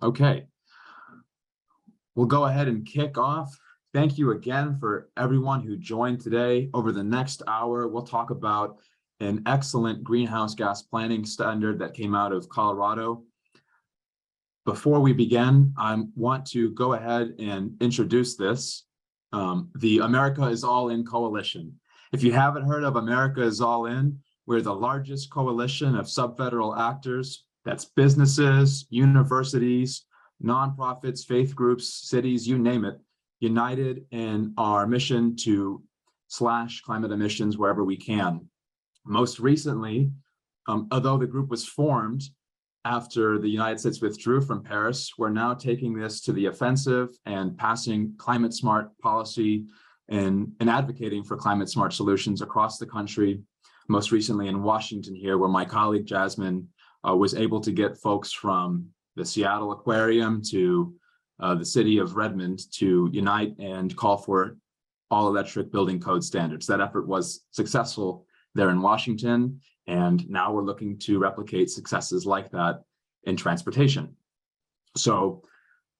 Okay, we'll go ahead and kick off. Thank you again for everyone who joined today. Over the next hour, we'll talk about an excellent greenhouse gas planning standard that came out of Colorado. Before we begin, I want to go ahead and introduce this, the America is All In Coalition. If you haven't heard of America is All In, we're the largest coalition of subfederal actors. That's businesses, universities, nonprofits, faith groups, cities, you name it, united in our mission to slash climate emissions wherever we can. Most recently, although the group was formed after the United States withdrew from Paris, we're now taking this to the offensive and passing climate smart policy and advocating for climate smart solutions across the country. Most recently in Washington here, where my colleague Jasmine was able to get folks from the Seattle Aquarium to the city of Redmond to unite and call for all electric building code standards. That effort was successful there in Washington, and now we're looking to replicate successes like that in transportation. So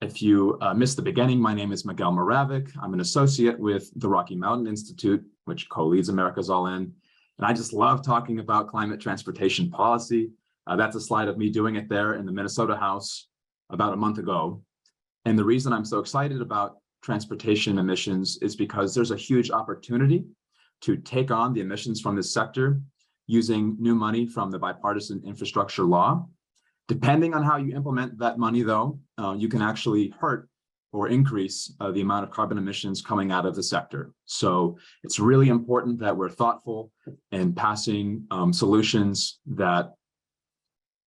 if you missed the beginning, my name is Miguel Moravec. I'm an associate with the Rocky Mountain Institute, which co-leads America's All In. And I just love talking about climate transportation policy. That's a slide of me doing it there in the Minnesota House about a month ago. And the reason I'm so excited about transportation emissions is because there's a huge opportunity to take on the emissions from this sector using new money from the bipartisan infrastructure law. Depending on how you implement that money, though, you can actually hurt or increase the amount of carbon emissions coming out of the sector. So it's really important that we're thoughtful in passing solutions that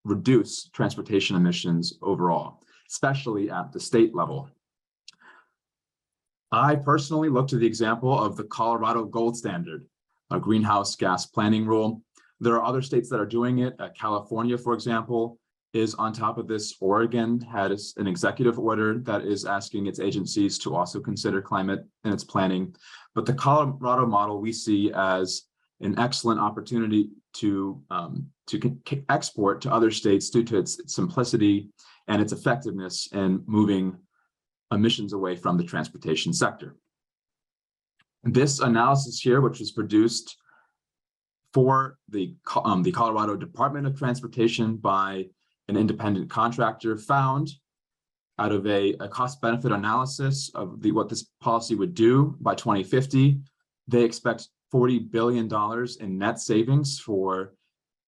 reduce transportation emissions overall, especially at the state level. I personally look to the example of the Colorado gold standard, a greenhouse gas planning rule. There are other states that are doing it. California, for example, is on top of this. Oregon has an executive order that is asking its agencies to also consider climate in its planning. But the Colorado model we see as an excellent opportunity to export to other states due to its simplicity and its effectiveness in moving emissions away from the transportation sector. This analysis here, which was produced for the Colorado Department of Transportation by an independent contractor, found out of a cost-benefit analysis of what this policy would do by 2050, they expect $40 billion in net savings for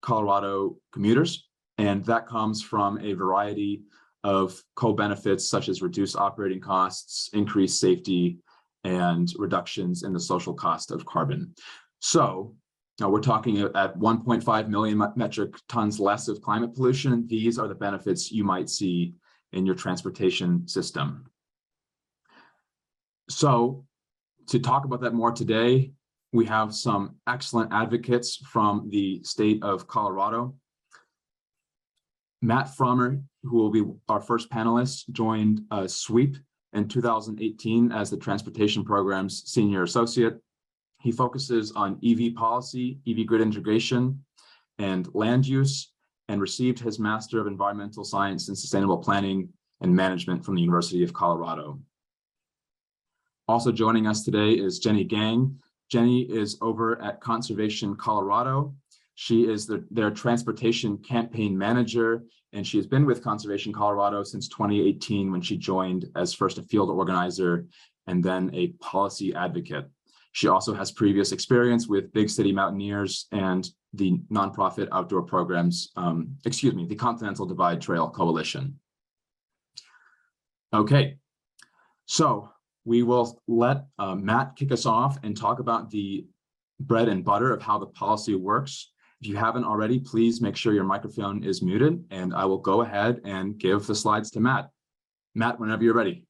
Colorado commuters, and that comes from a variety of co-benefits such as reduced operating costs, increased safety, and reductions in the social cost of carbon. So now we're talking at 1.5 million metric tons less of climate pollution. These are the benefits you might see in your transportation system. So to talk about that more today, we have some excellent advocates from the state of Colorado. Matt Frommer, who will be our first panelist, joined SWEEP in 2018 as the Transportation Program's Senior Associate. He focuses on EV policy, EV grid integration, and land use, and received his Master of Environmental Science in Sustainable Planning and Management from the University of Colorado. Also joining us today is Jenny Gaeng. Jenny is over at Conservation Colorado. She is their transportation campaign manager, and she has been with Conservation Colorado since 2018 when she joined as first a field organizer and then a policy advocate. She also has previous experience with Big City Mountaineers and the nonprofit outdoor programs, the Continental Divide Trail Coalition. Okay, so we will let Matt kick us off and talk about the bread and butter of how the policy works. If you haven't already, please make sure your microphone is muted, and I will go ahead and give the slides to Matt. Matt, whenever you're ready.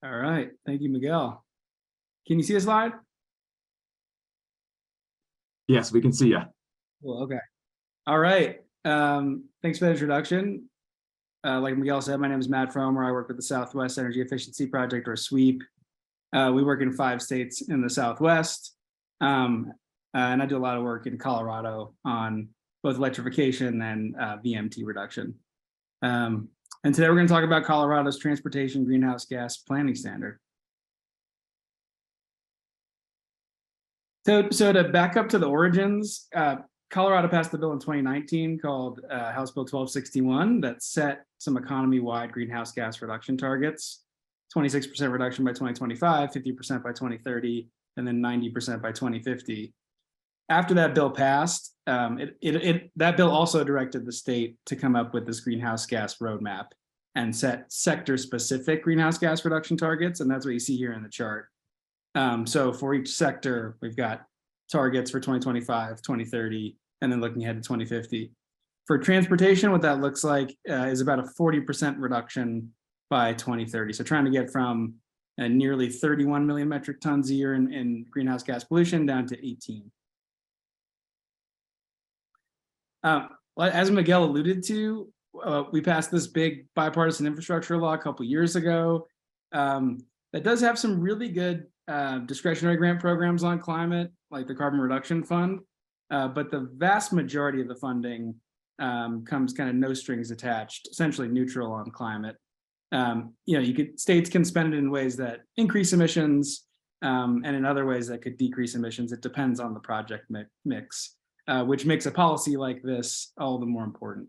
All right, thank you, Miguel. Can you see a slide? Yes, we can see you. Well, okay. All right. Thanks for the introduction. like Miguel said, my name is Matt Fromer. I work with the Southwest Energy Efficiency Project, or SWEEP. We work in 5 states in the Southwest. And I do a lot of work in Colorado on both electrification and VMT reduction. And today we're going to talk about Colorado's Transportation Greenhouse Gas Planning Standard. So to back up to the origins, Colorado passed a bill in 2019 called House Bill 1261 that set some economy-wide greenhouse gas reduction targets: 26% reduction by 2025, 50% by 2030, and then 90% by 2050. After that bill passed, that bill also directed the state to come up with this greenhouse gas roadmap and set sector-specific greenhouse gas reduction targets, and that's what you see here in the chart. So for each sector, we've got targets for 2025, 2030, and then looking ahead to 2050. For transportation, what that looks like is about a 40% reduction by 2030. So trying to get from nearly 31 million metric tons a year in greenhouse gas pollution down to 18. As Miguel alluded to, we passed this big bipartisan infrastructure law a couple years ago that does have some really good discretionary grant programs on climate, like the Carbon Reduction Fund, but the vast majority of the funding comes kind of no strings attached, essentially neutral on climate. States can spend it in ways that increase emissions, and in other ways that could decrease emissions. It depends on the project mix, which makes a policy like this all the more important.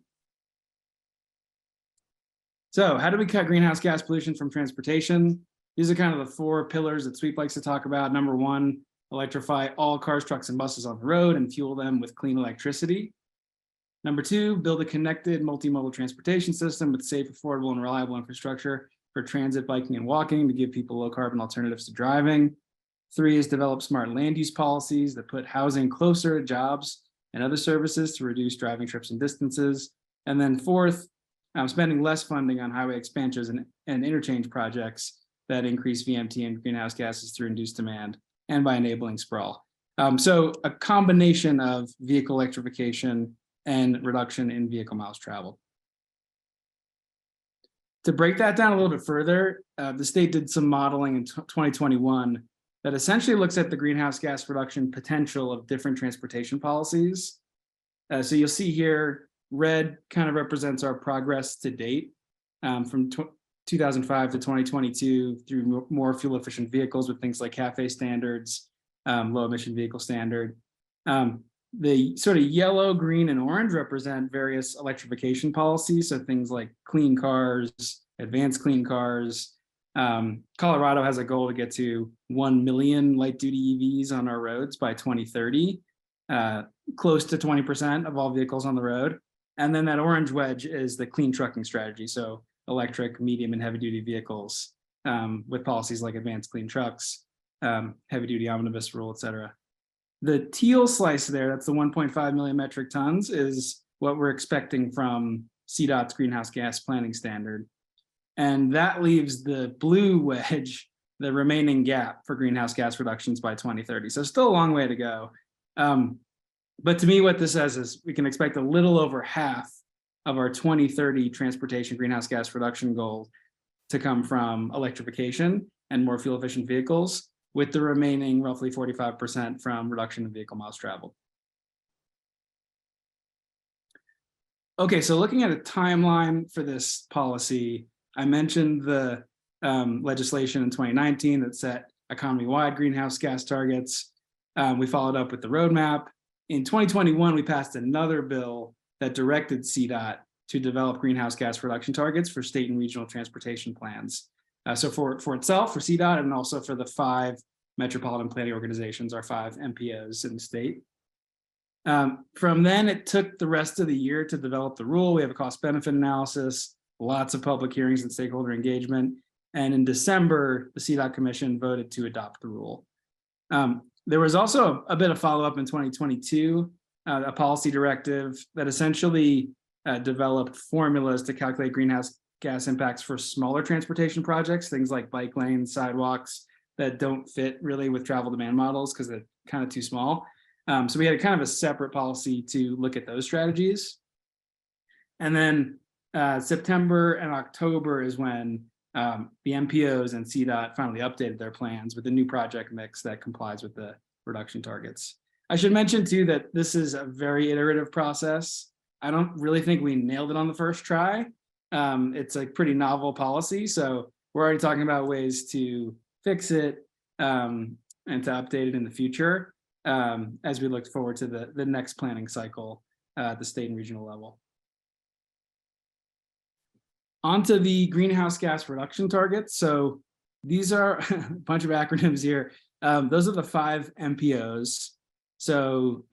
So how do we cut greenhouse gas pollution from transportation? These are kind of the 4 pillars that SWEEP likes to talk about. Number 1, electrify all cars, trucks, and buses on the road and fuel them with clean electricity. Number 2, build a connected multimodal transportation system with safe, affordable, and reliable infrastructure for transit, biking, and walking to give people low carbon alternatives to driving. 3 is develop smart land use policies that put housing closer to jobs and other services to reduce driving trips and distances. And then 4th, spending less funding on highway expansions and interchange projects that increase VMT and greenhouse gases through induced demand and by enabling sprawl. So a combination of vehicle electrification and reduction in vehicle miles traveled. To break that down a little bit further, the state did some modeling in 2021 that essentially looks at the greenhouse gas reduction potential of different transportation policies. So you'll see here, red kind of represents our progress to date from 2005 to 2022 through more fuel efficient vehicles with things like CAFE standards, low emission vehicle standard. The sort of yellow, green, and orange represent various electrification policies. So things like clean cars, advanced clean cars. Colorado has a goal to get to 1 million light duty EVs on our roads by 2030, close to 20% of all vehicles on the road. And then that orange wedge is the clean trucking strategy. So electric, medium, and heavy duty vehicles with policies like advanced clean trucks, heavy duty omnibus rule, et cetera. The teal slice there, that's the 1.5 million metric tons, is what we're expecting from CDOT's greenhouse gas planning standard. And that leaves the blue wedge, the remaining gap for greenhouse gas reductions by 2030. So still a long way to go. But to me, what this says is we can expect a little over half of our 2030 transportation greenhouse gas reduction goal to come from electrification and more fuel efficient vehicles, with the remaining roughly 45% from reduction in vehicle miles traveled. Okay, so looking at a timeline for this policy, I mentioned the legislation in 2019 that set economy-wide greenhouse gas targets. We followed up with the roadmap. In 2021, we passed another bill that directed CDOT to develop greenhouse gas reduction targets for state and regional transportation plans. So for itself, for CDOT, and also for the 5 metropolitan planning organizations, our 5 MPOs in the state. From then, it took the rest of the year to develop the rule. We have a cost benefit analysis, lots of public hearings and stakeholder engagement. And in December, the CDOT Commission voted to adopt the rule. There was also a bit of follow-up in 2022, a policy directive that essentially developed formulas to calculate greenhouse gas impacts for smaller transportation projects, things like bike lanes, sidewalks that don't fit really with travel demand models because they're kind of too small. So we had kind of a separate policy to look at those strategies. And then September and October is when the MPOs and CDOT finally updated their plans with a new project mix that complies with the reduction targets. I should mention too that this is a very iterative process. I don't really think we nailed it on the first try. It's a pretty novel policy, so we're already talking about ways to fix it and to update it in the future as we look forward to the next planning cycle at the state and regional level. Onto the greenhouse gas reduction targets. So these are a bunch of acronyms here. Those are the 5 MPOs. So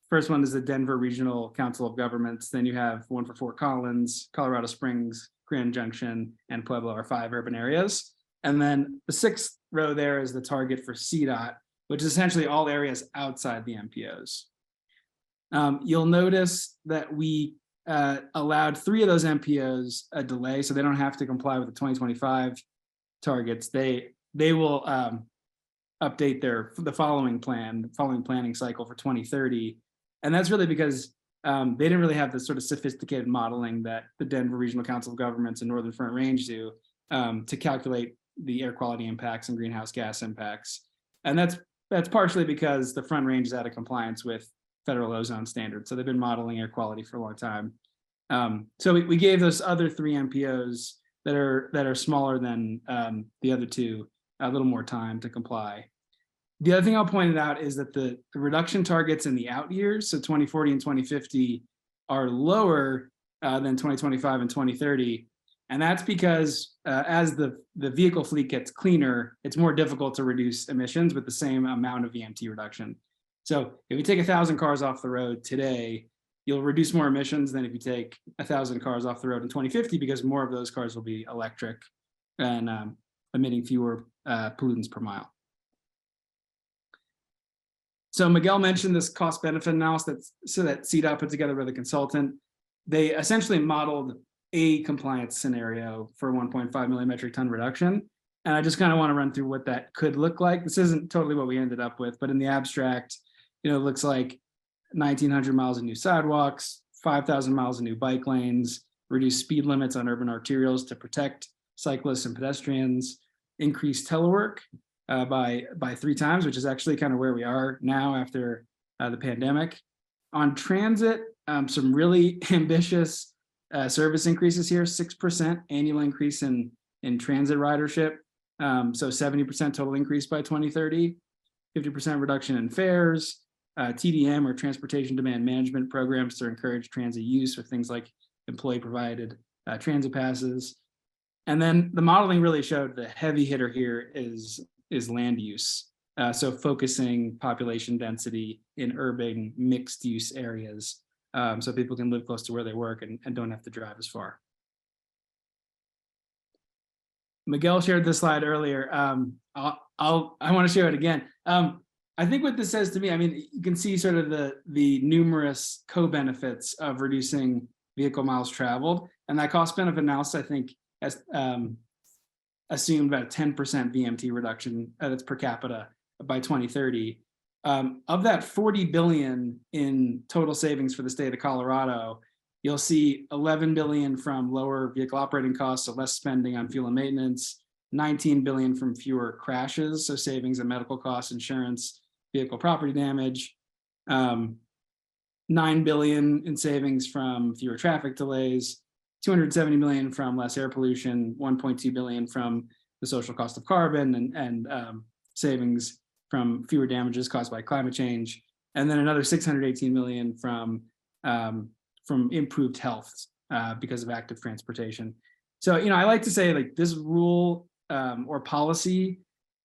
first one is the Denver Regional Council of Governments. Then you have one for Fort Collins, Colorado Springs, Grand Junction, and Pueblo are 5 urban areas. And then the 6th row there is the target for CDOT, which is essentially all areas outside the MPOs. You'll notice that we allowed 3 of those MPOs a delay, so they don't have to comply with the 2025 targets. They will update the following planning cycle for 2030. And that's really because they didn't really have the sort of sophisticated modeling that the Denver Regional Council of Governments and Northern Front Range do to calculate the air quality impacts and greenhouse gas impacts. And that's partially because the Front Range is out of compliance with federal ozone standards. So they've been modeling air quality for a long time. So we gave those other 3 MPOs that are smaller than the other 2 a little more time to comply. The other thing I'll point out is that the reduction targets in the out years, so 2040 and 2050, are lower than 2025 and 2030. And that's because as the vehicle fleet gets cleaner, it's more difficult to reduce emissions with the same amount of VMT reduction. So if you take 1,000 cars off the road today, you'll reduce more emissions than if you take 1,000 cars off the road in 2050, because more of those cars will be electric and emitting fewer pollutants per mile. So Miguel mentioned this cost benefit analysis that CDOT put together with a consultant. They essentially modeled a compliance scenario for 1.5 million metric ton reduction. And I just kind of want to run through what that could look like. This isn't totally what we ended up with, but in the abstract, it looks like 1,900 miles of new sidewalks, 5,000 miles of new bike lanes, reduce speed limits on urban arterials to protect cyclists and pedestrians, increase telework by 3 times, which is actually kind of where we are now after the pandemic. On transit, some really ambitious service increases here, 6% annual increase in transit ridership. So 70% total increase by 2030, 50% reduction in fares, TDM or transportation demand management programs to encourage transit use with things like employee provided transit passes. And then the modeling really showed the heavy hitter here is land use. So focusing population density in urban mixed use areas so people can live close to where they work and don't have to drive as far. Miguel shared this slide earlier. I want to share it again. I think what this says to me, I mean, you can see sort of the numerous co-benefits of reducing vehicle miles traveled, and that cost benefit analysis, I think, has assumed about a 10% VMT reduction that's per capita by 2030. Of that 40 billion in total savings for the state of Colorado, you'll see 11 billion from lower vehicle operating costs, so less spending on fuel and maintenance, 19 billion from fewer crashes, so savings in medical costs, insurance, vehicle property damage, 9 billion in savings from fewer traffic delays, 270 million from less air pollution, 1.2 billion from the social cost of carbon and savings from fewer damages caused by climate change, and then another 618 million from improved health because of active transportation. So, I like to say, like, this rule or policy,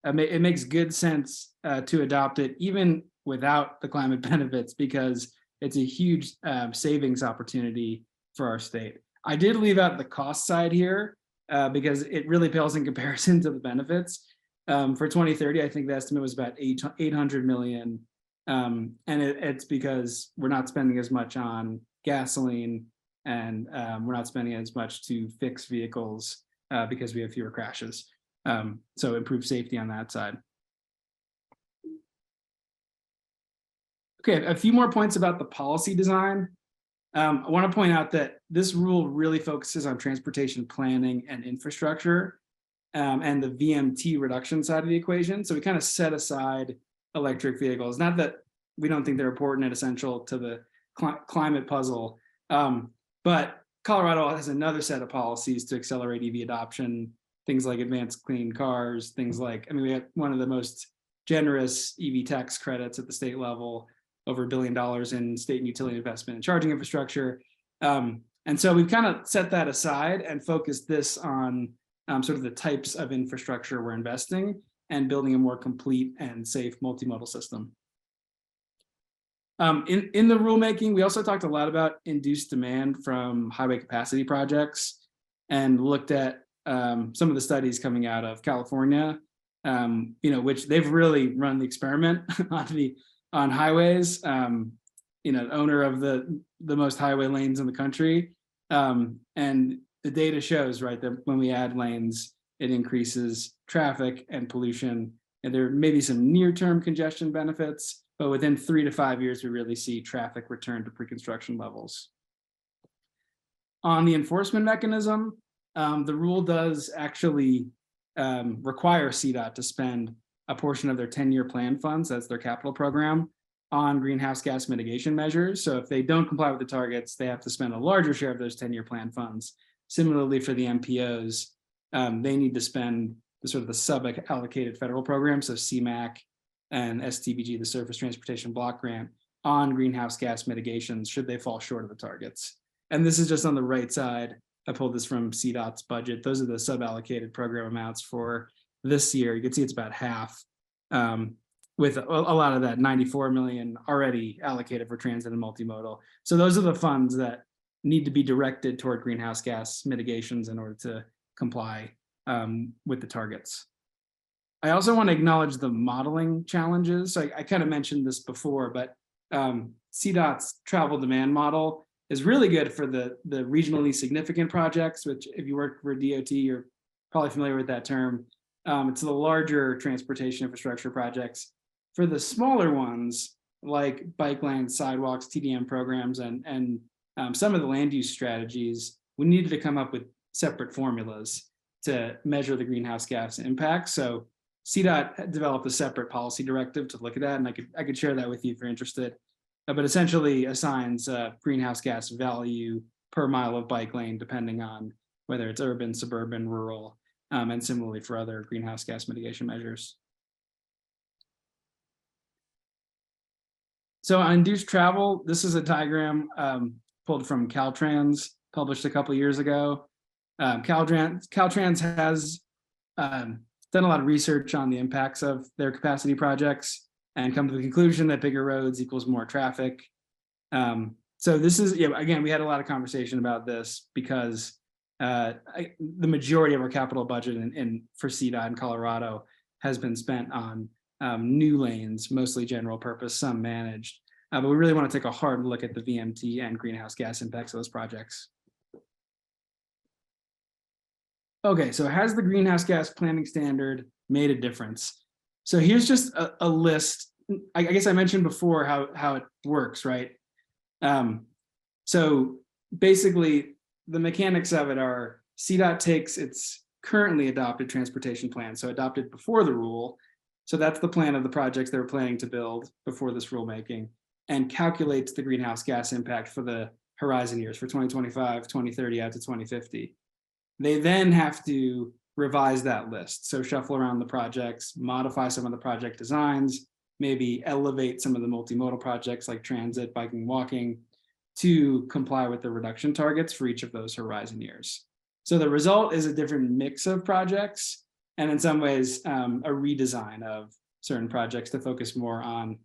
it makes good sense to adopt it even without the climate benefits, because it's a huge savings opportunity for our state. I did leave out the cost side here because it really pales in comparison to the benefits. For 2030, I think the estimate was about 800 million. And it's because we're not spending as much on gasoline and we're not spending as much to fix vehicles because we have fewer crashes. So improved safety on that side. Okay, a few more points about the policy design. I want to point out that this rule really focuses on transportation planning and infrastructure, and the VMT reduction side of the equation. So we kind of set aside electric vehicles. Not that we don't think they're important and essential to the climate puzzle, but Colorado has another set of policies to accelerate EV adoption, things like advanced clean cars, things like, I mean, we have one of the most generous EV tax credits at the state level, over $1 billion in state and utility investment and charging infrastructure. And so we've kind of set that aside and focused this on sort of the types of infrastructure we're investing and building a more complete and safe multimodal system. In the rulemaking, we also talked a lot about induced demand from highway capacity projects and looked at some of the studies coming out of California, which they've really run the experiment on highways, owner of the most highway lanes in the country. And the data shows, right, that when we add lanes, it increases traffic and pollution. And there may be some near-term congestion benefits, but within 3 to 5 years, we really see traffic return to pre-construction levels. On the enforcement mechanism, the rule does actually require CDOT to spend a portion of their 10-year plan funds, that's their capital program, on greenhouse gas mitigation measures. So if they don't comply with the targets, they have to spend a larger share of those 10-year plan funds. Similarly, for the MPOs, they need to spend the sort of the sub-allocated federal program, so CMAQ and STBG, the Surface Transportation Block Grant, on greenhouse gas mitigations should they fall short of the targets. And this is just on the right side. I pulled this from CDOT's budget. Those are the sub-allocated program amounts for this year. You can see it's about half, with a lot of that 94 million already allocated for transit and multimodal. So those are the funds that need to be directed toward greenhouse gas mitigations in order to comply with the targets. I also want to acknowledge the modeling challenges. So I kind of mentioned this before, but CDOT's travel demand model is really good for the regionally significant projects, which if you work for DOT, you're probably familiar with that term. It's the larger transportation infrastructure projects. For the smaller ones, like bike lanes, sidewalks, TDM programs, and some of the land use strategies, we needed to come up with separate formulas to measure the greenhouse gas impact. So CDOT developed a separate policy directive to look at that, and I could share that with you if you're interested. But essentially assigns greenhouse gas value per mile of bike lane, depending on whether it's urban, suburban, rural, and similarly for other greenhouse gas mitigation measures. So on induced travel, this is a diagram pulled from Caltrans, published a couple of years ago. Caltrans has done a lot of research on the impacts of their capacity projects and come to the conclusion that bigger roads equals more traffic. So this is, again, we had a lot of conversation about this because the majority of our capital budget for CDOT in Colorado has been spent on new lanes, mostly general purpose, some managed. But we really want to take a hard look at the VMT and greenhouse gas impacts of those projects. Okay, so has the greenhouse gas planning standard made a difference? So here's just a list. I guess I mentioned before how it works, right? So basically, the mechanics of it are CDOT takes its currently adopted transportation plan, so adopted before the rule. So that's the plan of the projects they were planning to build before this rulemaking, and calculates the greenhouse gas impact for the horizon years for 2025, 2030 out to 2050. They then have to revise that list. So shuffle around the projects, modify some of the project designs, maybe elevate some of the multimodal projects like transit, biking, walking to comply with the reduction targets for each of those horizon years. So the result is a different mix of projects, and in some ways, a redesign of certain projects to focus more on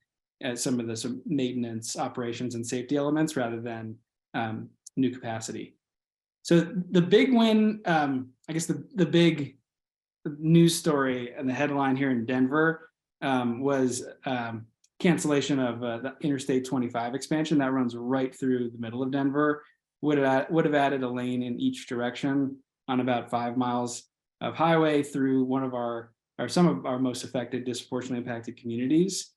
some of the maintenance, operations, and safety elements rather than new capacity. So the big win, I guess the big news story and the headline here in Denver was cancellation of the Interstate 25 expansion that runs right through the middle of Denver. Would have added a lane in each direction on about 5 miles of highway through one of some of our most affected, disproportionately impacted communities.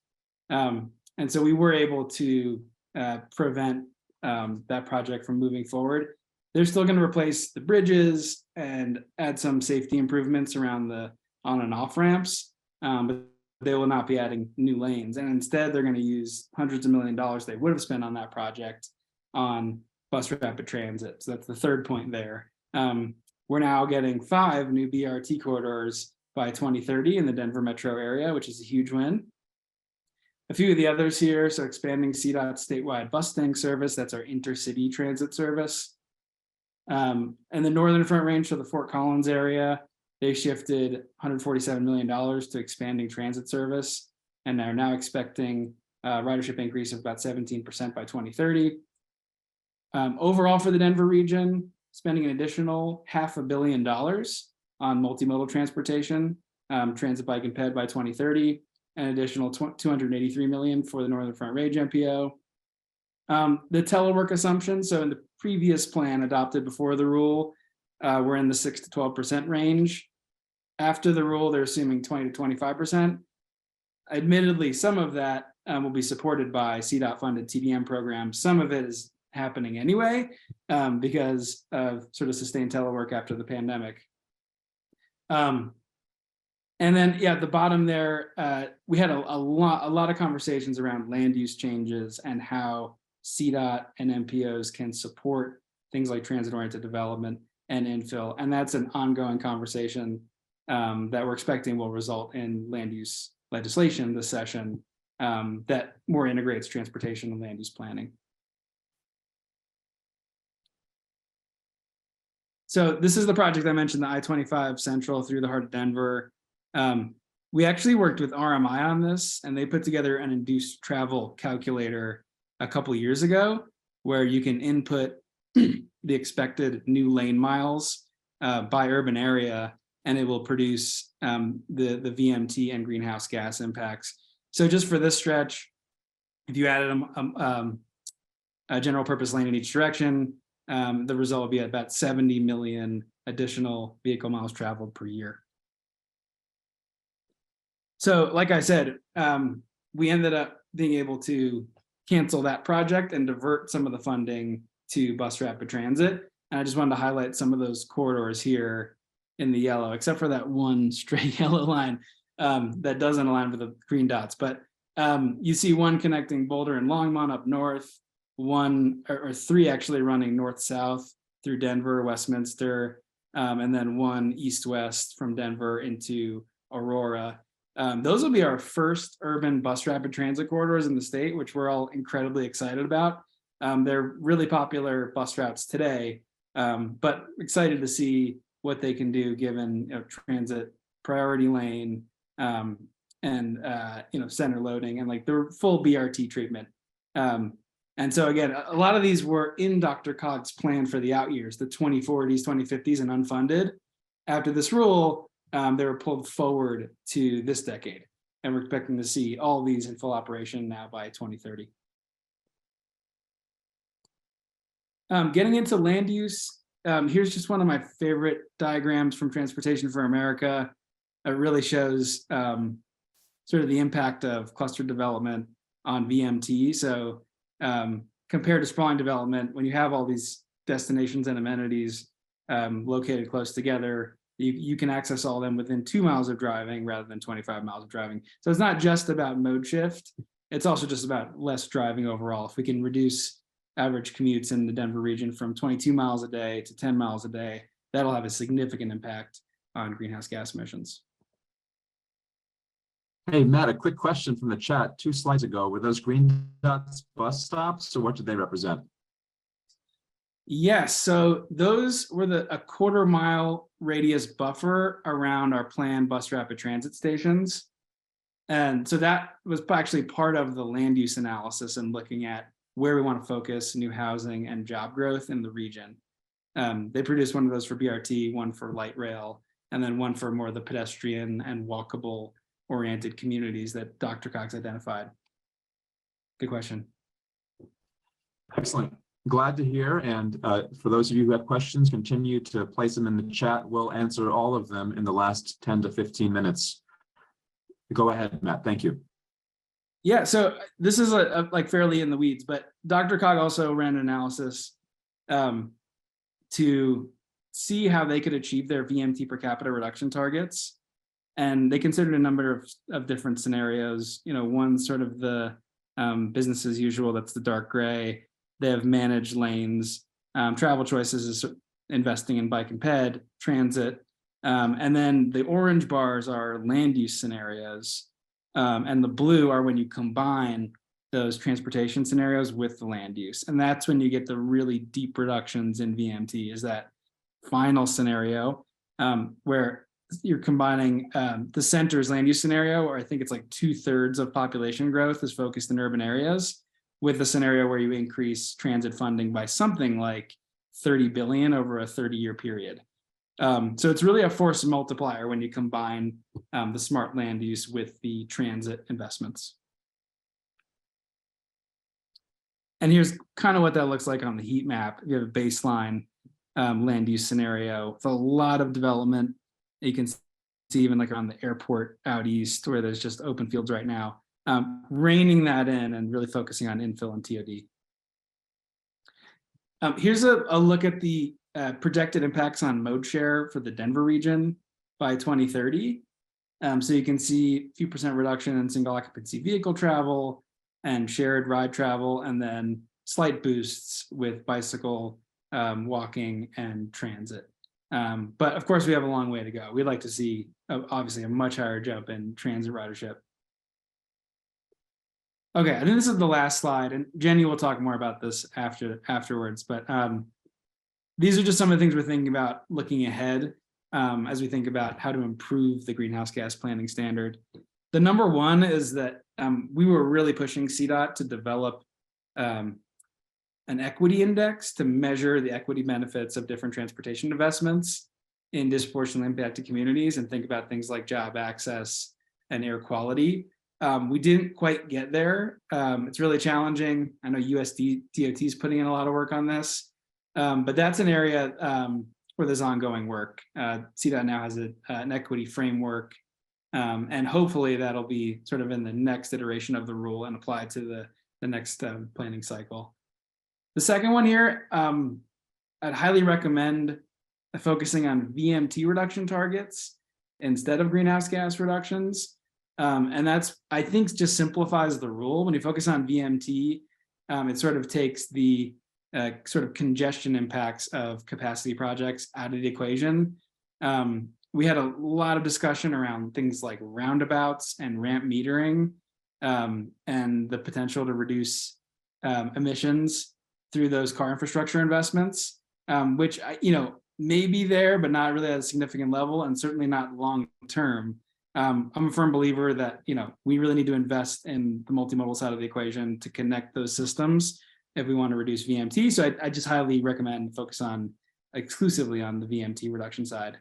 And so we were able to prevent that project from moving forward. They're still going to replace the bridges and add some safety improvements around the on and off ramps, but they will not be adding new lanes. And instead, they're going to use hundreds of $millions they would have spent on that project on bus rapid transit. So that's the third point there. We're now getting 5 new BRT corridors by 2030 in the Denver metro area, which is a huge win. A few of the others here, so expanding CDOT statewide busing service, that's our intercity transit service. And the Northern Front Range, so the Fort Collins area, they shifted $147 million to expanding transit service and are now expecting ridership increase of about 17% by 2030. Overall for the Denver region, spending an additional $500 million on multimodal transportation, transit, bike, and ped by 2030, an additional $283 million for the Northern Front Range MPO. The telework assumption, so in the previous plan adopted before the rule, we're in the 6 to 12% range. After the rule, they're assuming 20 to 25%. Admittedly, some of that will be supported by CDOT funded TDM programs. Some of it is happening anyway because of sort of sustained telework after the pandemic. And then, yeah, at the bottom there, we had a lot of conversations around land use changes and how CDOT and MPOs can support things like transit-oriented development and infill. And that's an ongoing conversation that we're expecting will result in land use legislation this session that more integrates transportation and land use planning. So this is the project I mentioned, the I-25 Central through the heart of Denver. We actually worked with RMI on this, and they put together an induced travel calculator a couple years ago, where you can input the expected new lane miles by urban area, and it will produce the VMT and greenhouse gas impacts. So just for this stretch, if you added a general purpose lane in each direction, the result will be about 70 million additional vehicle miles traveled per year. So like I said, we ended up being able to cancel that project and divert some of the funding to bus rapid transit. And I just wanted to highlight some of those corridors here in the yellow, except for that one straight yellow line that doesn't align with the green dots. But you see one connecting Boulder and Longmont up north, one or 3 actually running north-south through Denver, Westminster, and then one east-west from Denver into Aurora. Those will be our first urban bus rapid transit corridors in the state, which we're all incredibly excited about. They're really popular bus routes today, but excited to see what they can do given transit priority lane and center loading and like the full BRT treatment. And so again, a lot of these were in DRCOG's plan for the out years, the 2040s, 2050s, and unfunded. After this rule, they were pulled forward to this decade, and we're expecting to see all these in full operation now by 2030. Getting into land use, here's just one of my favorite diagrams from Transportation for America. It really shows sort of the impact of cluster development on VMT. So compared to sprawling development, when you have all these destinations and amenities located close together, you can access all of them within 2 miles of driving rather than 25 miles of driving. So it's not just about mode shift. It's also just about less driving overall. If we can reduce average commutes in the Denver region from 22 miles a day to 10 miles a day, that'll have a significant impact on greenhouse gas emissions. Hey, Matt, a quick question from the chat 2 slides ago. Were those green dots bus stops, or what did they represent? Yes, so those were a 1/4 mile radius buffer around our planned bus rapid transit stations. And so that was actually part of the land use analysis and looking at where we want to focus new housing and job growth in the region. They produced one of those for BRT, one for light rail, and then one for more of the pedestrian and walkable oriented communities that DRCOG's identified. Good question. Excellent. Glad to hear. And for those of you who have questions, continue to place them in the chat. We'll answer all of them in the last 10 to 15 minutes. Go ahead, Matt. Thank you. Yeah, so this is like fairly in the weeds, but DRCOG also ran an analysis to see how they could achieve their VMT per capita reduction targets. And they considered a number of different scenarios. One sort of the business as usual, that's the dark gray. They have managed lanes. Travel choices is investing in bike and ped, transit. And then the orange bars are land use scenarios. And the blue are when you combine those transportation scenarios with the land use. And that's when you get the really deep reductions in VMT, is that final scenario where you're combining the center's land use scenario, where I think it's like 2/3 of population growth is focused in urban areas, with the scenario where you increase transit funding by something like 30 billion over a 30-year period. So it's really a force multiplier when you combine the smart land use with the transit investments. And here's kind of what that looks like on the heat map. You have a baseline land use scenario with a lot of development. You can see even like on the airport out east, where there's just open fields right now, reining that in and really focusing on infill and TOD. Here's a look at the projected impacts on mode share for the Denver region by 2030. So you can see a few percent reduction in single occupancy vehicle travel and shared ride travel, and then slight boosts with bicycle, walking, and transit. But of course, we have a long way to go. We'd like to see, obviously, a much higher jump in transit ridership. Okay, I think this is the last slide, and Jenny will talk more about this afterwards. But these are just some of the things we're thinking about looking ahead as we think about how to improve the greenhouse gas planning standard. The number one is that we were really pushing CDOT to develop an equity index to measure the equity benefits of different transportation investments in disproportionately impacted communities, and think about things like job access and air quality. We didn't quite get there. It's really challenging. I know DOT is putting in a lot of work on this, but that's an area where there's ongoing work. CDOT now has an equity framework, and hopefully that'll be sort of in the next iteration of the rule and applied to the next planning cycle. The second one here, I'd highly recommend focusing on VMT reduction targets instead of greenhouse gas reductions. And that's, I think, just simplifies the rule. When you focus on VMT, it sort of takes the sort of congestion impacts of capacity projects out of the equation. We had a lot of discussion around things like roundabouts and ramp metering, and the potential to reduce emissions through those car infrastructure investments, which may be there, but not really at a significant level, and certainly not long term. I'm a firm believer that we really need to invest in the multimodal side of the equation to connect those systems if we want to reduce VMT. So I just highly recommend focus on exclusively on the VMT reduction side.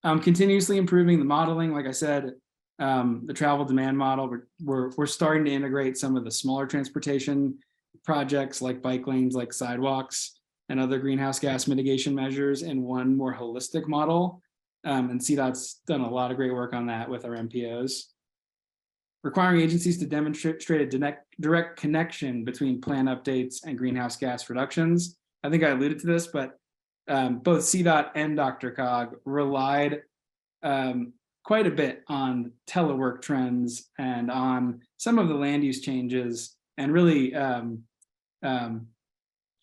Continuously improving the modeling, like I said, the travel demand model. We're starting to integrate some of the smaller transportation projects like bike lanes, like sidewalks, and other greenhouse gas mitigation measures in one more holistic model. And CDOT's done a lot of great work on that with our MPOs. Requiring agencies to demonstrate a direct connection between plan updates and greenhouse gas reductions. I think I alluded to this, but both CDOT and DRCOG relied quite a bit on telework trends and on some of the land use changes, and really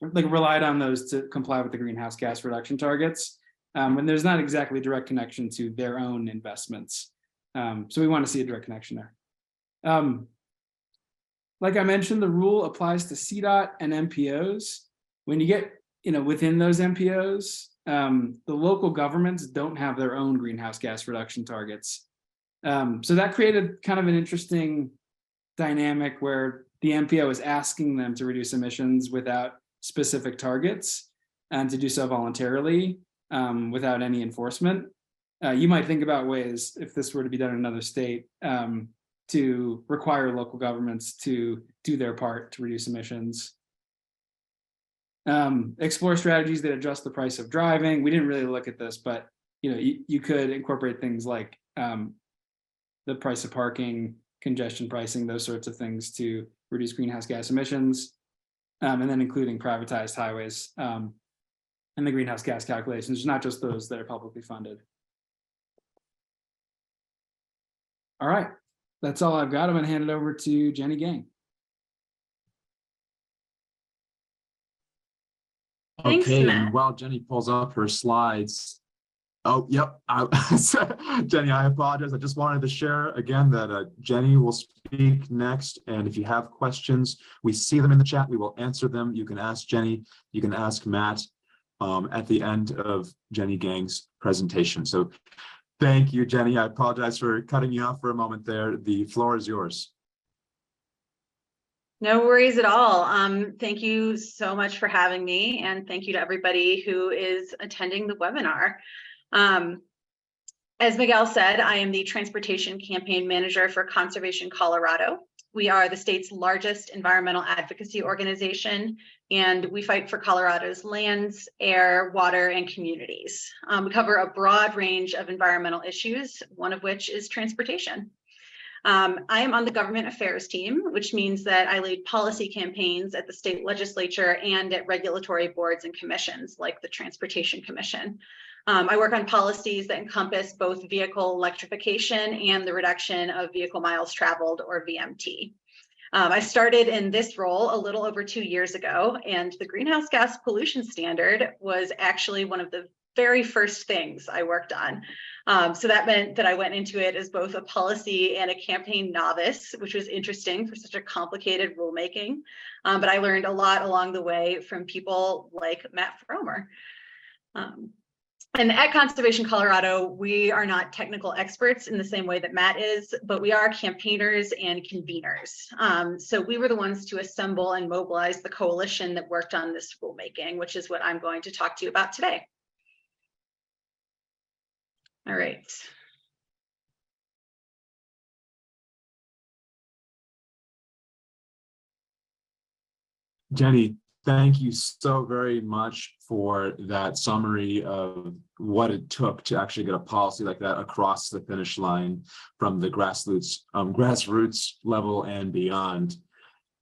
relied on those to comply with the greenhouse gas reduction targets. And there's not exactly a direct connection to their own investments. So we want to see a direct connection there. Like I mentioned, the rule applies to CDOT and MPOs. When you get within those MPOs, the local governments don't have their own greenhouse gas reduction targets. So that created kind of an interesting dynamic where the MPO is asking them to reduce emissions without specific targets, and to do so voluntarily without any enforcement. You might think about ways, if this were to be done in another state, to require local governments to do their part to reduce emissions. Explore strategies that adjust the price of driving. We didn't really look at this, but you could incorporate things like the price of parking, congestion pricing, those sorts of things to reduce greenhouse gas emissions, and then including privatized highways and the greenhouse gas calculations, not just those that are publicly funded. All right, that's all I've got. I'm going to hand it over to Jenny Gaeng. Thanks, Okay, Matt. and while Jenny pulls up her slides, oh, yep, Jenny, I apologize. I just wanted to share again that Jenny will speak next, and if you have questions, we see them in the chat. We will answer them. You can ask Jenny, you can ask Matt at the end of Jenny Gaeng's presentation. So thank you, Jenny. I apologize for cutting you off for a moment there. The floor is yours. No worries at all. Thank you so much for having me, and thank you to everybody who is attending the webinar. As Miguel said, I am the Transportation Campaign Manager for Conservation Colorado. We are the state's largest environmental advocacy organization, and we fight for Colorado's lands, air, water, and communities. We cover a broad range of environmental issues, one of which is transportation. I am on the government affairs team, which means that I lead policy campaigns at the state legislature and at regulatory boards and commissions like the Transportation Commission. I work on policies that encompass both vehicle electrification and the reduction of vehicle miles traveled, or VMT. I started in this role a little over 2 years ago, and the greenhouse gas pollution standard was actually one of the very first things I worked on. So that meant that I went into it as both a policy and a campaign novice, which was interesting for such a complicated rulemaking. But I learned a lot along the way from people like Matt Fromer. And at Conservation Colorado, we are not technical experts in the same way that Matt is, but we are campaigners and conveners. So we were the ones to assemble and mobilize the coalition that worked on this rulemaking, which is what I'm going to talk to you about today. All right. Jenny, thank you so very much for that summary of what it took to actually get a policy like that across the finish line from the grassroots level and beyond.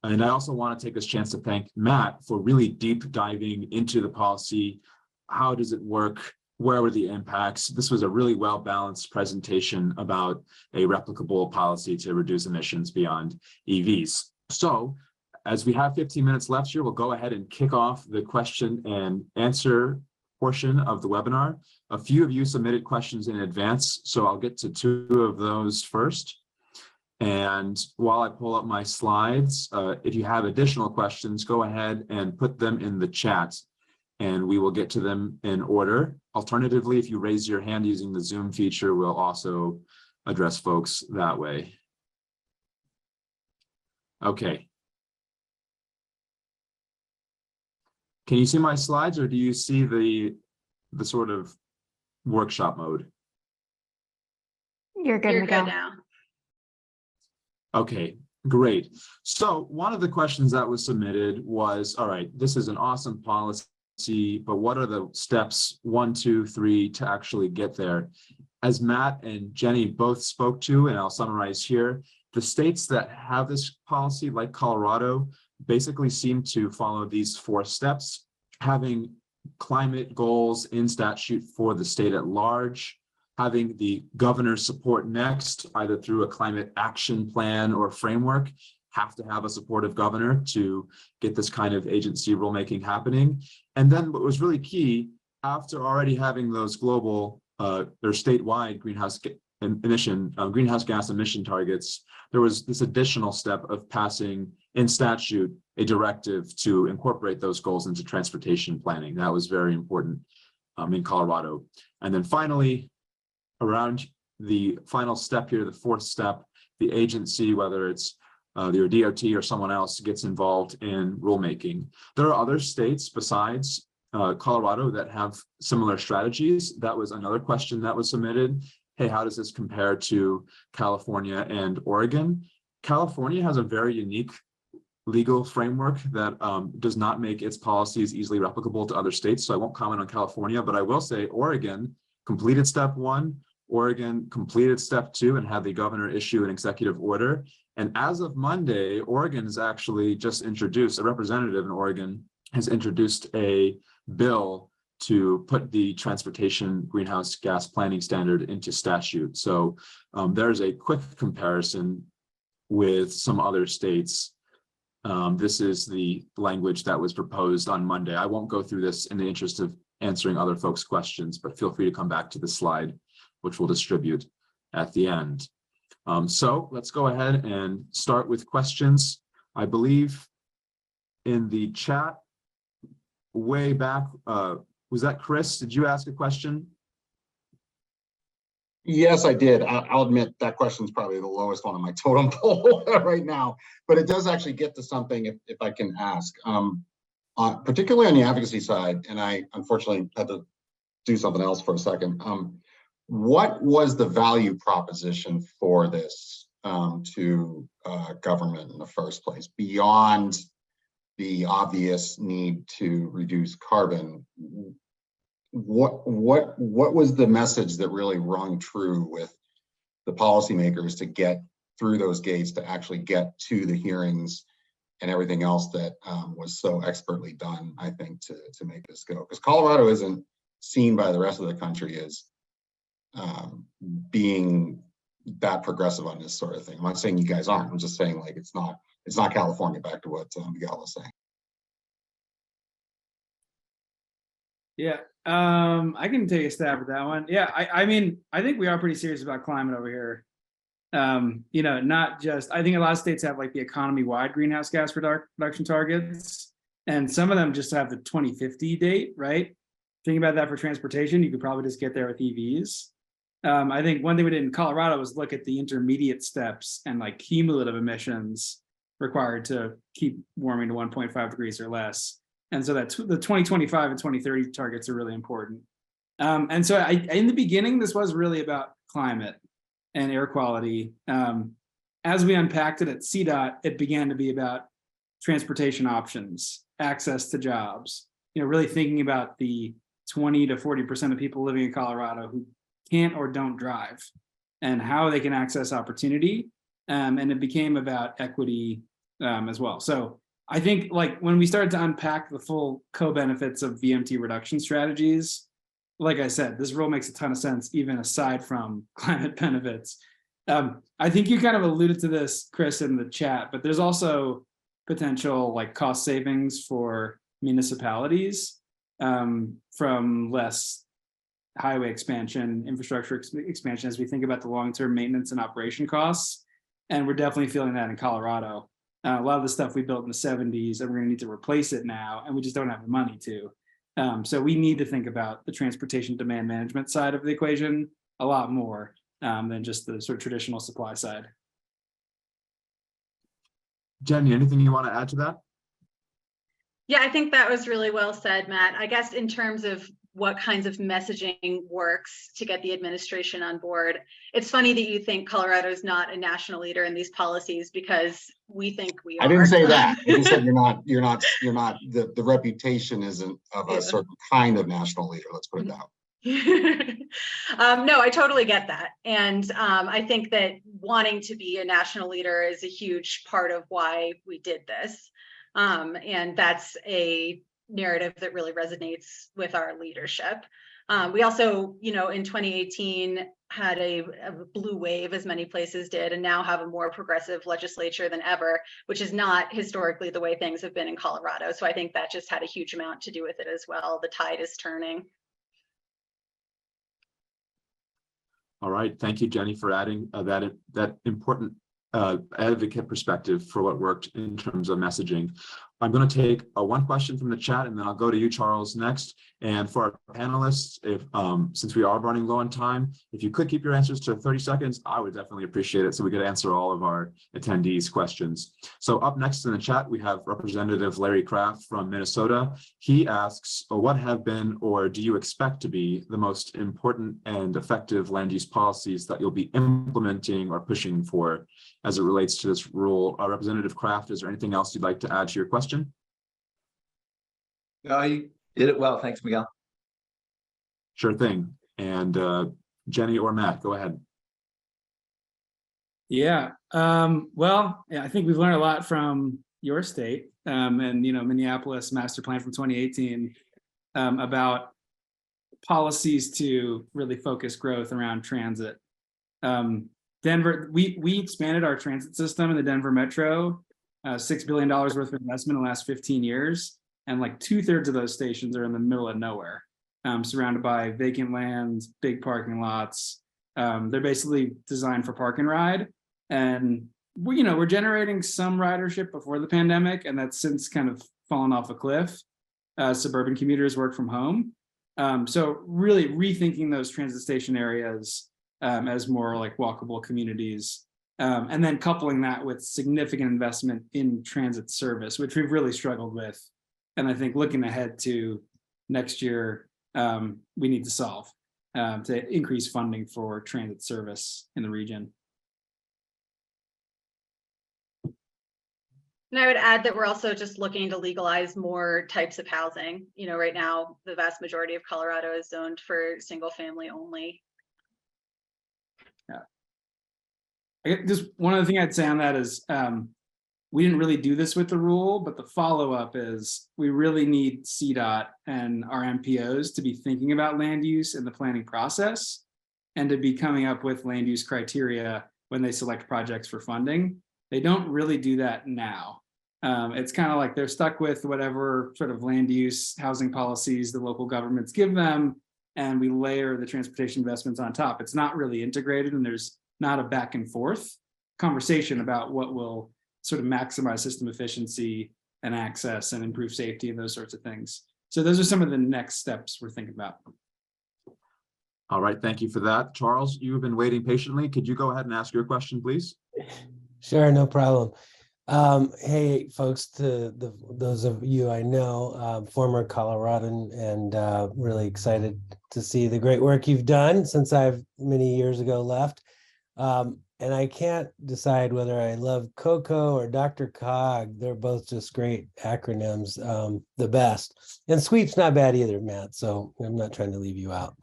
And I also want to take this chance to thank Matt for really deep diving into the policy. How does it work? Where were the impacts? This was a really well-balanced presentation about a replicable policy to reduce emissions beyond EVs. So, as we have 15 minutes left here, we'll go ahead and kick off the question and answer portion of the webinar. A few of you submitted questions in advance, so I'll get to 2 of those first. And while I pull up my slides, if you have additional questions, go ahead and put them in the chat, and we will get to them in order. Alternatively, if you raise your hand using the Zoom feature, we'll also address folks that way. Okay. Can you see my slides, or do you see the sort of workshop mode? You're good, You're Miguel. good now. Okay, great. So one of the questions that was submitted was, all right, this is an awesome policy, but what are the steps 1, 2, 3 to actually get there? As Matt and Jenny both spoke to, and I'll summarize here, the states that have this policy, like Colorado, basically seem to follow these 4 steps: having climate goals in statute for the state at large, having the governor's support next, either through a climate action plan or framework, have to have a supportive governor to get this kind of agency rulemaking happening. And then what was really key, after already having those global or statewide greenhouse gas emission targets, there was this additional step of passing in statute a directive to incorporate those goals into transportation planning. That was very important in Colorado. And then finally, around the final step here, the 4th step, the agency, whether it's your DOT or someone else, gets involved in rulemaking. There are other states besides Colorado that have similar strategies. That was another question that was submitted. Hey, how does this compare to California and Oregon? California has a very unique legal framework that does not make its policies easily replicable to other states. So I won't comment on California, but I will say Oregon completed step 1, Oregon completed step 2 and had the governor issue an executive order. And as of Monday, Oregon has actually just introduced, a representative in Oregon has introduced a bill to put the transportation greenhouse gas planning standard into statute. So there's a quick comparison with some other states. This is the language that was proposed on Monday. I won't go through this in the interest of answering other folks' questions, but feel free to come back to the slide, which we'll distribute at the end. So let's go ahead and start with questions. I believe in the chat way back, was that Chris? Did you ask a question? Yes, I did. I'll admit that question is probably the lowest one on my totem pole right now, but it does actually get to something if I can ask. Particularly on the advocacy side, and I unfortunately had to do something else for a second. What was the value proposition for this to government in the first place, beyond the obvious need to reduce carbon? What was the message that really rung true with the policymakers to get through those gates, to actually get to the hearings and everything else that was so expertly done, I think, to make this go? Because Colorado isn't seen by the rest of the country as being that progressive on this sort of thing. I'm not saying you guys aren't. I'm just saying, like, it's not California, back to what Miguel was saying. Yeah, I can take a stab at that one. Yeah, I mean, I think we are pretty serious about climate over here. You know, not just, I think a lot of states have like the economy-wide greenhouse gas reduction targets, and some of them just have the 2050 date, right? Thinking about that for transportation, you could probably just get there with EVs. I think one thing we did in Colorado was look at the intermediate steps and like cumulative emissions required to keep warming to 1.5 degrees or less. And so that's the 2025 and 2030 targets are really important. And so in the beginning, this was really about climate and air quality. As we unpacked it at CDOT, it began to be about transportation options, access to jobs, you know, really thinking about the 20 to 40% of people living in Colorado who can't or don't drive and how they can access opportunity. And it became about equity as well. So I think, like, when we started to unpack the full co-benefits of VMT reduction strategies, like I said, this rule makes a ton of sense, even aside from climate benefits. I think you kind of alluded to this, Chris, in the chat, but there's also potential like cost savings for municipalities from less highway expansion, infrastructure expansion, as we think about the long-term maintenance and operation costs. And we're definitely feeling that in Colorado. A lot of the stuff we built in the 70s, and we're going to need to replace it now, and we just don't have the money to. So we need to think about the transportation demand management side of the equation a lot more than just the sort of traditional supply side. Jenny, anything you want to add to that? Yeah, I think that was really well said, Matt. I guess in terms of what kinds of messaging works to get the administration on board, it's funny that you think Colorado is not a national leader in these policies, because we think we are. I didn't say that. I just said you're not. The reputation isn't of a certain kind of national leader. Let's put it that way. No, I totally get that. And I think that wanting to be a national leader is a huge part of why we did this. And that's a narrative that really resonates with our leadership. We also, you know, in 2018 had a blue wave, as many places did, and now have a more progressive legislature than ever, which is not historically the way things have been in Colorado. So I think that just had a huge amount to do with it as well. The tide is turning. All right, thank you, Jenny, for adding that important advocate perspective for what worked in terms of messaging. I'm going to take one question from the chat, and then I'll go to you, Charles, next. And for our panelists, if since we are running low on time, if you could keep your answers to 30 seconds, I would definitely appreciate it, so we could answer all of our attendees' questions. So up next in the chat, we have Representative Larry Kraft from Minnesota. He asks, what have been, or do you expect to be, the most important and effective land use policies that you'll be implementing or pushing for as it relates to this rule? Representative Kraft, is there anything else you'd like to add to your question? No, you did it well. Thanks, Miguel. Sure thing. And Jenny or Matt, go ahead. Yeah. Well, yeah, I think we've learned a lot from your state and Minneapolis master plan from 2018 about policies to really focus growth around transit. Denver, we expanded our transit system in the Denver Metro, $6 billion worth of investment in the last 15 years. And like 2/3 of those stations are in the middle of nowhere, surrounded by vacant lands, big parking lots. They're basically designed for park and ride. And we're generating some ridership before the pandemic, and that's since kind of fallen off a cliff. Suburban commuters work from home. So really rethinking those transit station areas as more like walkable communities. And then coupling that with significant investment in transit service, which we've really struggled with. And I think looking ahead to next year, we need to solve to increase funding for transit service in the region. And I would add that we're also just looking to legalize more types of housing. Right now, the vast majority of Colorado is zoned for single family only. Yeah. Just one other thing I'd say on that is we didn't really do this with the rule, but the follow-up is we really need CDOT and our MPOs to be thinking about land use in the planning process and to be coming up with land use criteria when they select projects for funding. They don't really do that now. It's kind of like they're stuck with whatever sort of land use housing policies the local governments give them, and we layer the transportation investments on top. It's not really integrated, and there's not a back and forth conversation about what will sort of maximize system efficiency and access and improve safety and those sorts of things. So those are some of the next steps we're thinking about. All right, thank you for that. Charles, you've been waiting patiently. Could you go ahead and ask your question, please? Sure, no problem. Hey, folks, to those of you I know, former Coloradan, and really excited to see the great work you've done since I've many years ago left. And I can't decide whether I love COCO or DRCOG. They're both just great acronyms, the best. And SWEEP's not bad either, Matt, so I'm not trying to leave you out.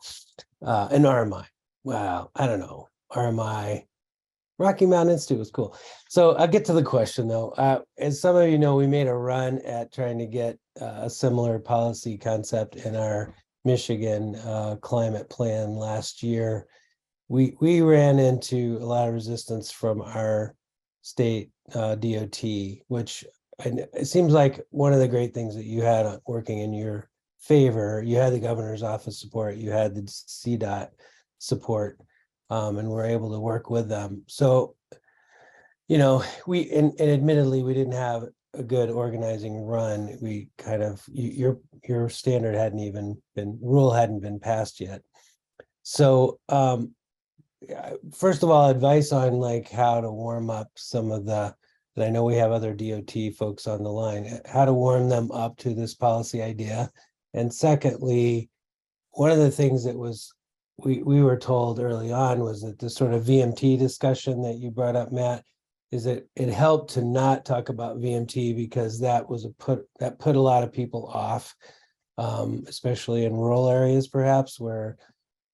And RMI, wow, I don't know, RMI. Rocky Mountain Institute was cool. So I'll get to the question though. As some of you know, we made a run at trying to get a similar policy concept in our Michigan climate plan last year. We ran into a lot of resistance from our state DOT, which it seems like one of the great things that you had working in your favor. You had the governor's office support, you had the CDOT support. And we're able to work with them. So, we and admittedly we didn't have a good organizing run. We kind of your standard rule hadn't been passed yet. So first of all, advice on like how to warm up some of and I know we have other DOT folks on the line, how to warm them up to this policy idea. And secondly, one of the things that we were told early on was that this sort of VMT discussion that you brought up, Matt, is that it helped to not talk about VMT because that put a lot of people off, especially in rural areas, perhaps, where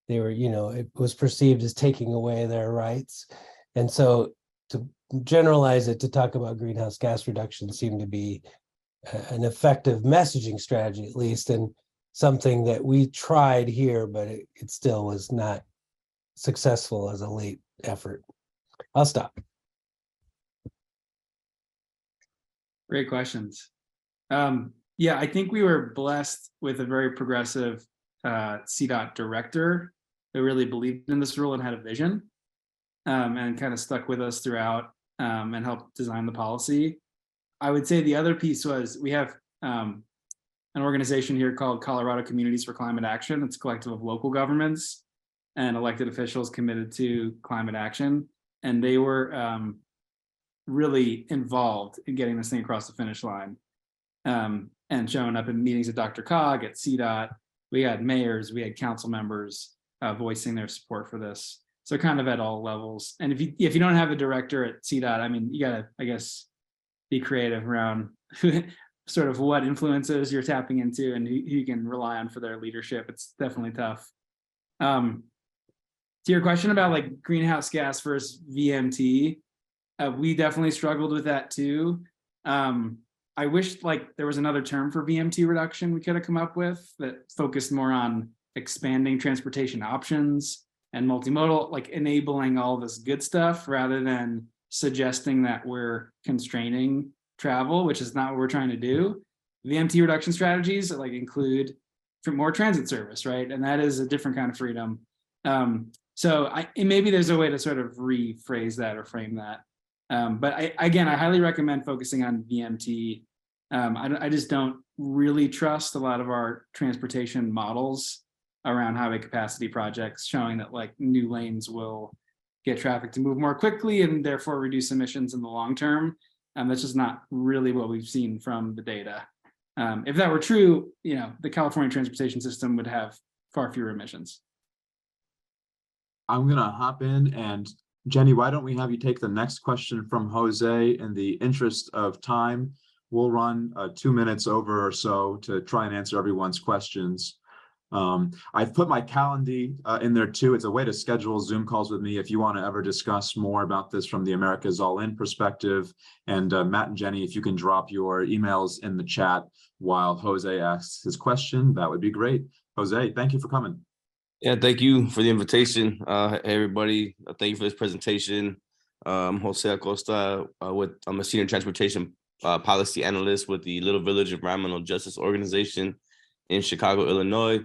they were, it was perceived as taking away their rights. And so to generalize it, to talk about greenhouse gas reduction seemed to be an effective messaging strategy, at least, and something that we tried here, but it still was not successful as a late effort. I'll stop. Great questions. Yeah, I think we were blessed with a very progressive CDOT director who really believed in this rule and had a vision, and kind of stuck with us throughout and helped design the policy. I would say the other piece was we have an organization here called Colorado Communities for Climate Action. It's a collective of local governments and elected officials committed to climate action. And they were really involved in getting this thing across the finish line, and showing up in meetings at DRCOG, at CDOT. We had mayors, we had council members voicing their support for this. So kind of at all levels. And if you don't have a director at CDOT, I mean, you gotta, I guess, be creative around sort of what influences you're tapping into and who you can rely on for their leadership. It's definitely tough. To your question about like greenhouse gas versus VMT, we definitely struggled with that too. I wish like there was another term for VMT reduction we could have come up with that focused more on expanding transportation options and multimodal, like enabling all this good stuff rather than suggesting that we're constraining travel, which is not what we're trying to do. VMT reduction strategies like include more transit service, right? And that is a different kind of freedom. So maybe there's a way to sort of rephrase that or frame that. But I highly recommend focusing on VMT. I just don't really trust a lot of our transportation models around highway capacity projects showing that like new lanes will get traffic to move more quickly and therefore reduce emissions in the long term. That's just not really what we've seen from the data. If that were true, the California transportation system would have far fewer emissions. I'm gonna hop in, and Jenny, why don't we have you take the next question from Jose? In the interest of time, we'll run 2 minutes over or so to try and answer everyone's questions. I've put my calendar in there too. It's a way to schedule Zoom calls with me if you want to ever discuss more about this from the Americas All In perspective. And Matt and Jenny, if you can drop your emails in the chat while Jose asks his question, that would be great. Jose, thank you for coming. Yeah, thank you for the invitation. Hey, everybody, thank you for this presentation. I'm Jose Acosta. I'm a senior transportation policy analyst with the Little Village Environmental Justice Organization in Chicago, Illinois.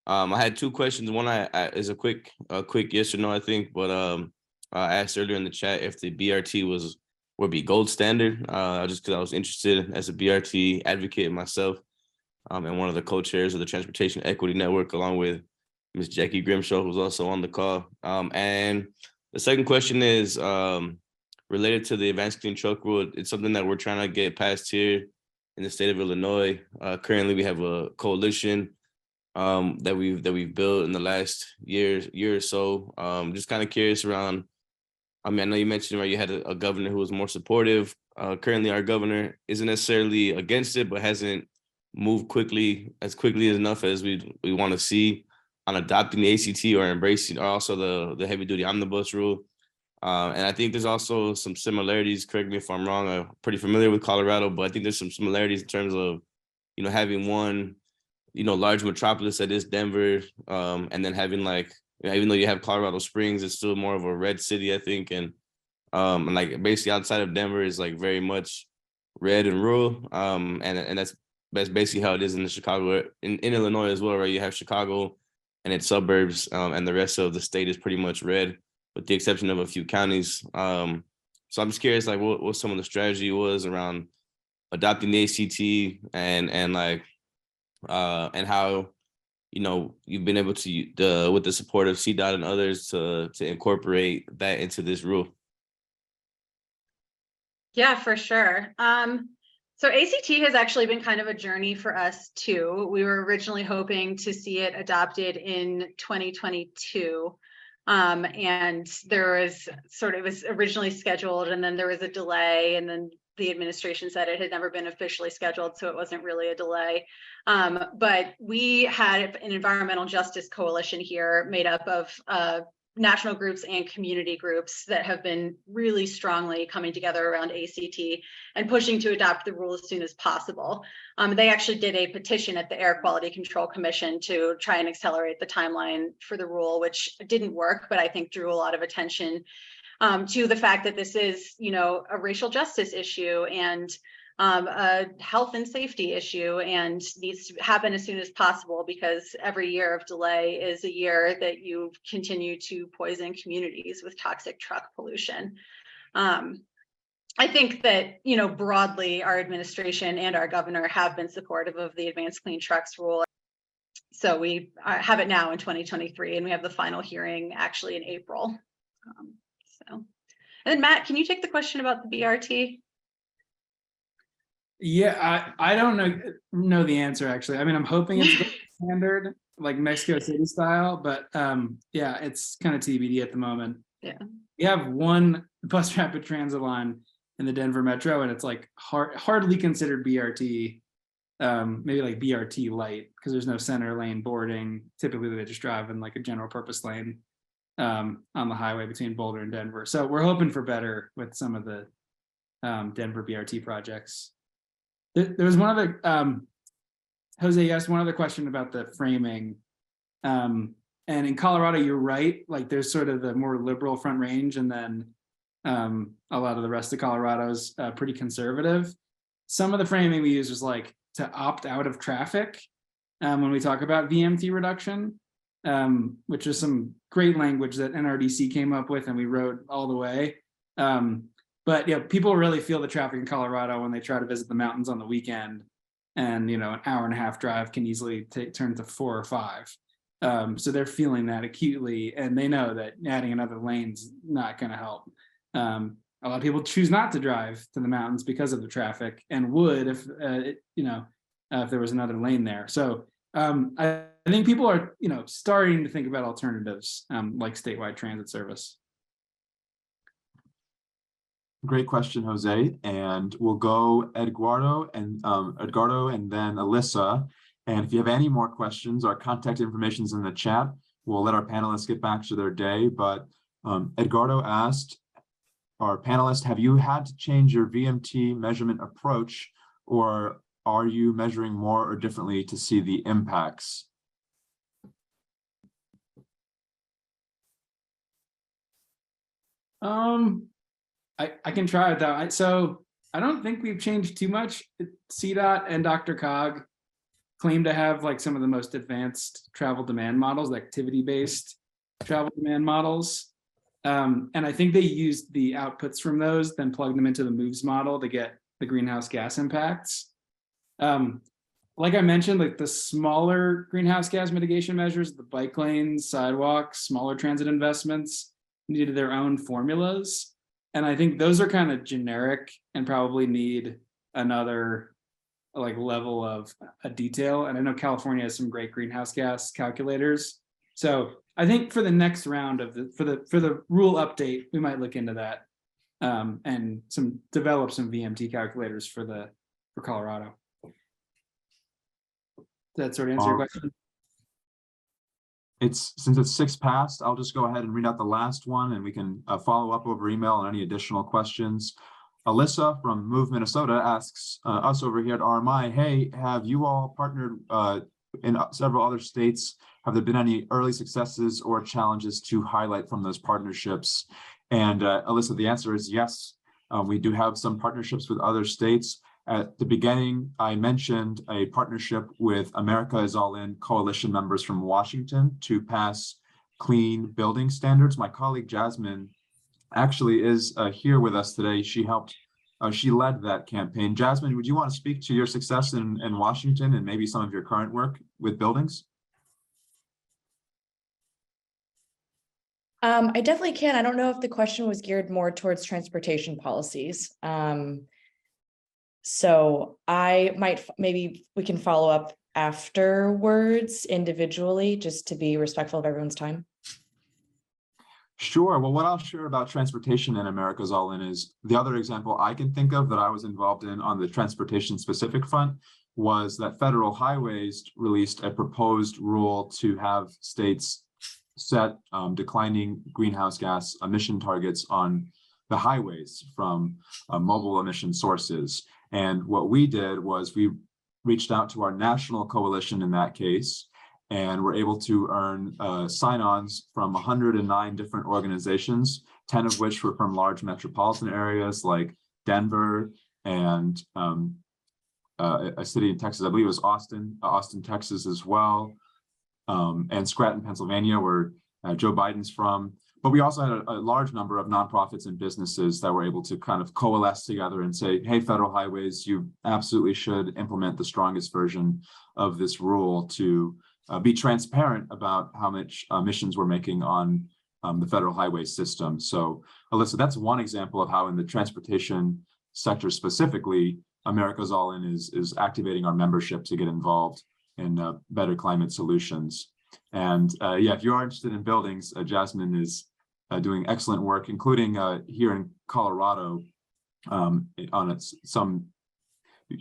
I had 2 questions. One is a quick yes or no, I think. But I asked earlier in the chat if the BRT would be gold standard. Just because I was interested as a BRT advocate myself, and one of the co-chairs of the Transportation Equity Network, along with Ms. Jackie Grimshaw, who's also on the call. And the second question is related to the Advanced Clean Truck Rule. It's something that we're trying to get passed here in the state of Illinois. Currently, we have a coalition that we've built in the last year or so. Just kind of curious around. I know you mentioned, right, you had a governor who was more supportive. Currently, our governor isn't necessarily against it, but hasn't moved quickly enough as we want to see on adopting the ACT or embracing, or also the heavy duty omnibus rule. And I think there's also some similarities. Correct me if I'm wrong. I'm pretty familiar with Colorado, but I think there's some similarities in terms of, having one, large metropolis that is Denver, and then having even though you have Colorado Springs, it's still more of a red city, I think. And like basically outside of Denver is like very much red and rural. And that's basically how it is in the Chicago, in Illinois as well, right? You have Chicago and its suburbs, and the rest of the state is pretty much red, with the exception of a few counties. So I'm just curious, like, what some of the strategy was around adopting the ACT and how, you've been able to, with the support of CDOT and others, to incorporate that into this rule. Yeah, for sure. So ACT has actually been kind of a journey for us too. We were originally hoping to see it adopted in 2022. And there was it was originally scheduled, and then there was a delay, and then the administration said it had never been officially scheduled, so it wasn't really a delay. But we had an environmental justice coalition here made up of national groups and community groups that have been really strongly coming together around ACT and pushing to adopt the rule as soon as possible. They actually did a petition at the Air Quality Control Commission to try and accelerate the timeline for the rule, which didn't work, but I think drew a lot of attention to the fact that this is, a racial justice issue and a health and safety issue, and needs to happen as soon as possible, because every year of delay is a year that you continue to poison communities with toxic truck pollution. I think that, broadly, our administration and our governor have been supportive of the Advanced Clean Trucks rule. So we have it now in 2023, and we have the final hearing actually in April. And then Matt, can you take the question about the BRT? Yeah, I don't know the answer, actually. I mean, I'm hoping it's standard, like Mexico City style, but yeah, it's kind of TBD at the moment. Yeah. We have one bus rapid transit line in the Denver Metro, and it's like hardly considered BRT, maybe like BRT light, because there's no center lane boarding. Typically, they just drive in like a general purpose lane. on the highway between Boulder and Denver. So we're hoping for better with some of the Denver BRT projects. There was one other, Jose, you asked one other question about the framing. And in Colorado, you're right, like there's sort of the more liberal Front Range, and then a lot of the rest of Colorado is pretty conservative. Some of the framing we use was like to opt out of traffic when we talk about VMT reduction, which is some great language that NRDC came up with and we wrote all the way. But yeah, people really feel the traffic in Colorado when they try to visit the mountains on the weekend, and an hour and a half drive can easily turn to 4 or 5. So they're feeling that acutely, and they know that adding another lane's not going to help. A lot of people choose not to drive to the mountains because of the traffic, and would if if there was another lane there. So I think people are starting to think about alternatives like statewide transit service. Great question, Jose. And we'll go Eduardo and then Alyssa. And if you have any more questions, our contact information is in the chat. We'll let our panelists get back to their day. But Eduardo asked our panelists, have you had to change your VMT measurement approach, or are you measuring more or differently to see the impacts? I can try it though. So I don't think we've changed too much. CDOT and DRCOG claim to have like some of the most advanced travel demand models, activity-based travel demand models. And I think they used the outputs from those, then plugged them into the MOVES model to get the greenhouse gas impacts. Like I mentioned, like the smaller greenhouse gas mitigation measures, the bike lanes, sidewalks, smaller transit investments needed their own formulas. And I think those are kind of generic and probably need another like level of a detail. And I know California has some great greenhouse gas calculators. So I think for the next round of for the rule update, we might look into that and develop some VMT calculators for Colorado. Does that sort of answer your question? Since it's 6 past, I'll just go ahead and read out the last one, and we can follow up over email on any additional questions. Alyssa from Move Minnesota asks us over here at RMI, hey, have you all partnered in several other states? Have there been any early successes or challenges to highlight from those partnerships? And Alyssa, the answer is yes. We do have some partnerships with other states. At the beginning, I mentioned a partnership with America is All In coalition members from Washington to pass clean building standards. My colleague Jasmine actually is here with us today. She led that campaign. Jasmine, would you want to speak to your success in Washington and maybe some of your current work with buildings? I definitely can. I don't know if the question was geared more towards transportation policies. So maybe we can follow up afterwards individually, just to be respectful of everyone's time. Sure. Well, what I'll share about transportation in America's All In is the other example I can think of that I was involved in on the transportation specific front was that Federal Highways released a proposed rule to have states set declining greenhouse gas emission targets on the highways from mobile emission sources. And what we did was we reached out to our national coalition in that case, and were able to earn sign-ons from 109 different organizations, 10 of which were from large metropolitan areas like Denver and a city in Texas, I believe it was Austin, Texas as well, and Scranton, Pennsylvania, where Joe Biden's from. But we also had a large number of nonprofits and businesses that were able to kind of coalesce together and say, hey, Federal Highways, you absolutely should implement the strongest version of this rule to be transparent about how much emissions we're making on the Federal Highway system. So, Alyssa, that's one example of how in the transportation sector specifically, America's All In is activating our membership to get involved in better climate solutions. And yeah, if you are interested in buildings, Jasmine is doing excellent work, including here in Colorado on some,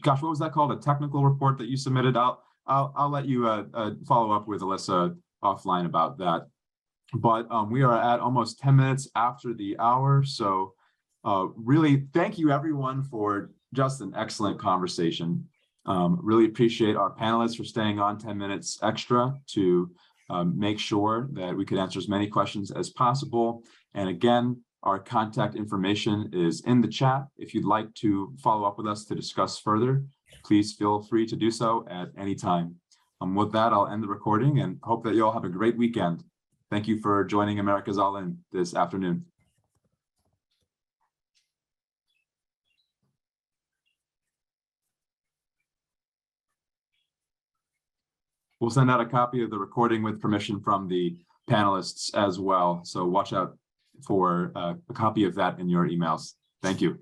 gosh, what was that called? A technical report that you submitted. I'll let you follow up with Alyssa offline about that. but we are at almost 10 minutes after the hour. So really, thank you everyone for just an excellent conversation. Really appreciate our panelists for staying on 10 minutes extra to make sure that we could answer as many questions as possible. And again, our contact information is in the chat. If you'd like to follow up with us to discuss further, please feel free to do so at any time. With that, I'll end the recording and hope that you all have a great weekend. Thank you for joining America's All In this afternoon. We'll send out a copy of the recording with permission from the panelists as well. So watch out for a copy of that in your emails. Thank you.